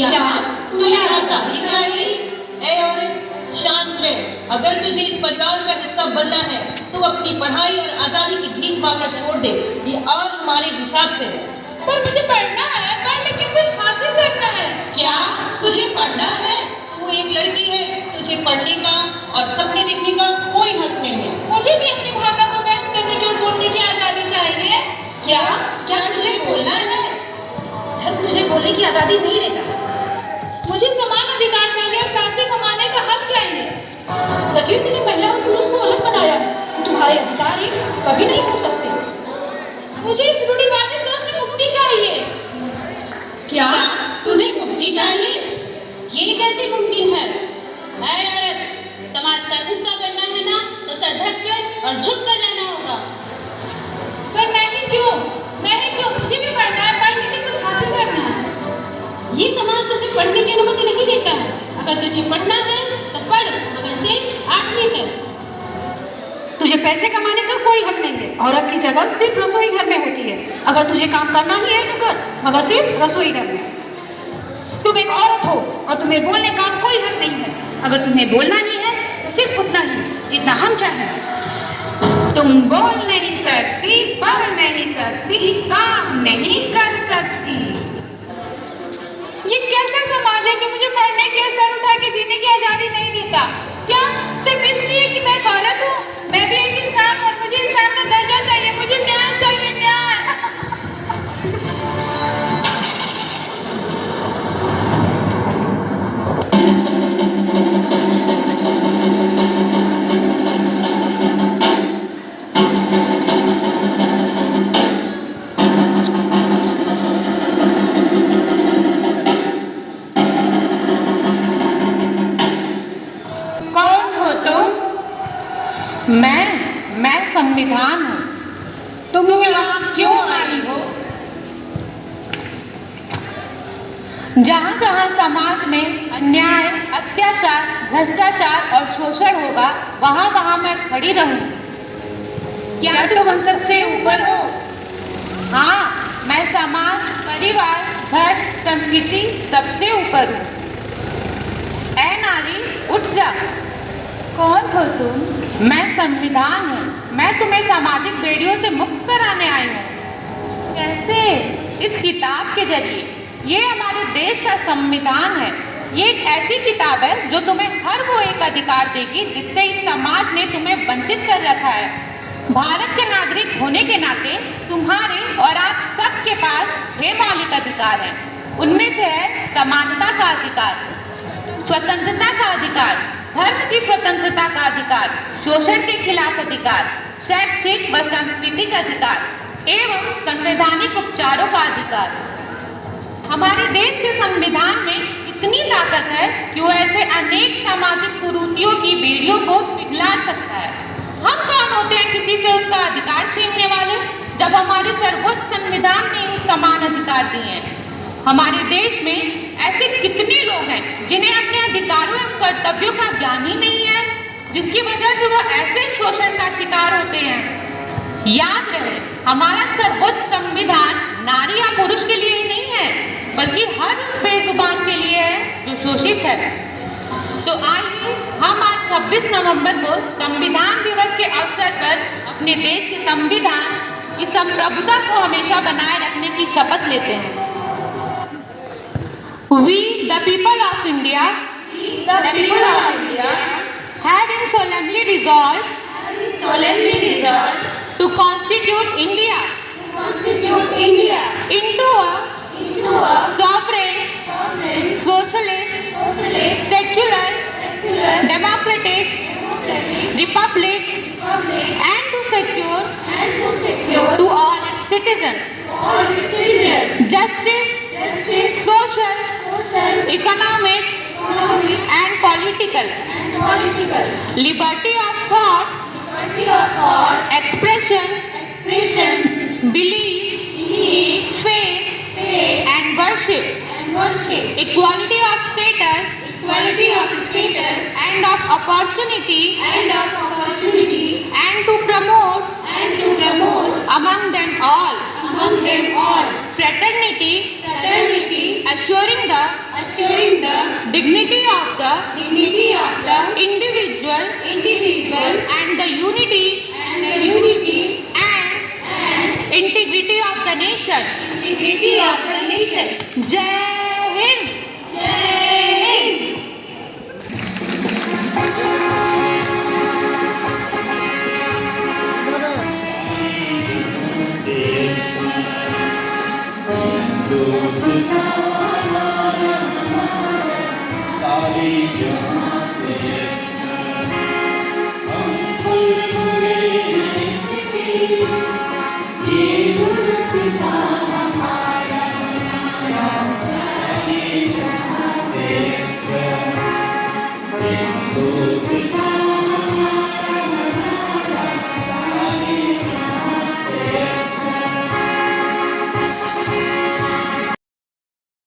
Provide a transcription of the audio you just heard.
क्या तुम्हें आजादी चाहिए? ए औरत, शांत रहे। अगर तुझे इस परिवार का हिस्सा बनना है तो अपनी पढ़ाई और आजादी की भीख मांगना छोड़ दे। ये और हमारे हिसाब से है। पर मुझे पढ़ना है, पढ़ लिख के कुछ हासिल करना है। क्या तुझे पढ़ना है? तू एक लड़की है, तुझे पढ़ने का और सपने देखने का कोई हक नहीं है। मुझे भी अपनी भावना को व्यक्त करने की और बोलने की आजादी चाहिए। क्या क्या तुझे बोलना है? धर्म तुझे बोलने की आजादी नहीं देता। मुझे समान अधिकार चाहिए और पैसे कमाने का हक चाहिए। प्रकृति ने महिला और पुरुष को अलग बनाया है, तो तुम्हारे अधिकार ये कभी नहीं हो सकते। मुझे इस रूढ़िवादी सोच से मुक्ति चाहिए। क्या तुम्हें मुक्ति चाहिए? ये कैसे मुमकिन है? ऐ औरत, समाज का हिस्सा बनना है ना तो सर ढक कर और झुक कर रहना होगा। पर मैं ही क्यों? मुझे भी पढ़ना है, पढ़ लिख के कुछ हासिल करना है। ये समाज तुझे पढ़ने की अनुमति नहीं देता है। अगर तुझे पढ़ना है तो पढ़, मगर सिर्फ 8वीं तक। तुझे पैसे कमाने का कोई हक नहीं है। औरत की जगह सिर्फ रसोई घर में होती है। अगर तुझे काम करना ही है तो कर, मगर सिर्फ रसोई घर में। तुम एक औरत हो और तुम्हें बोलने का कोई हक नहीं है। अगर तुम्हें बोलना ही है तो सिर्फ उतना ही जितना हम चाहें। तुम बोल नहीं सकती, पढ़ नहीं सकती, काम नहीं कर सकती। ये कैसा समाज है कि मुझे पढ़ने के सर उठा के जीने की आजादी नहीं देता? क्या सिर्फ इसलिए कि मैं एक औरत हूँ? मैं भी एक इंसान हूँ, मुझे इंसान का दर्जा चाहिए, मुझे न्याय चाहिए, न्याय। मैं संविधान हूँ। तुम यहाँ क्यों आई हो? जहाँ जहाँ समाज में अन्याय, अत्याचार, भ्रष्टाचार और शोषण होगा, वहाँ वहाँ मैं खड़ी रहूँगी। क्या तुम हम सबसे ऊपर हो? हाँ, मैं समाज, परिवार, धर्म, संस्कृति सबसे ऊपर हूँ। ऐ नारी, उठ जा। कौन हो तुम? मैं संविधान हूँ। मैं तुम्हें सामाजिक बेड़ियों से मुक्त कराने आई हूँ। कैसे? इस किताब के जरिए। ये हमारे देश का संविधान है। ये एक ऐसी किताब है जो तुम्हें हर वो एक अधिकार देगी जिससे इस समाज ने तुम्हें वंचित कर रखा है। भारत के नागरिक होने के नाते तुम्हारे और आप सबके पास 6 मौलिक अधिकार हैं। उनमें से है समानता का अधिकार, स्वतंत्रता का अधिकार, धर्म की स्वतंत्रता का अधिकार, शोषण के खिलाफ अधिकार, शैक्षिक व सांस्कृतिक अधिकार एवं संवैधानिक उपचारों का अधिकार। हमारे देश के संविधान में इतनी ताकत है कि वो ऐसे अनेक सामाजिक कुरीतियों की बेड़ियों को पिघला सकता है। हम कौन होते हैं किसी से उसका अधिकार छीनने वाले, जब हमारे सर्वोच्च संविधान ने समान अधिकार दिए हैं। हमारे देश में ऐसे कितने लोग हैं जिन्हें अपने अधिकारों एवं कर्तव्यों का ज्ञान ही नहीं है, जिसकी वजह से वो ऐसे शोषण का शिकार होते हैं। याद रहे, हमारा सर्वोच्च संविधान नारी या पुरुष के लिए ही नहीं है, बल्कि हर उस बेजुबान के लिए है जो शोषित है। तो आइए हम आज 26 नवंबर को संविधान दिवस के अवसर पर अपने देश के संविधान की संप्रभुता को हमेशा बनाए रखने की शपथ लेते हैं। We, the people of India, having solemnly resolved to constitute India into a sovereign, socialist, secular, democratic republic, and to secure to all its citizens justice, social, economic, and political liberty of thought, expression, belief, faith, and worship, equality of status, and of opportunity, and to promote among them all among them all, fraternity, assuring the dignity of the individual and the unity and integrity of the nation. Jai Hind. सारी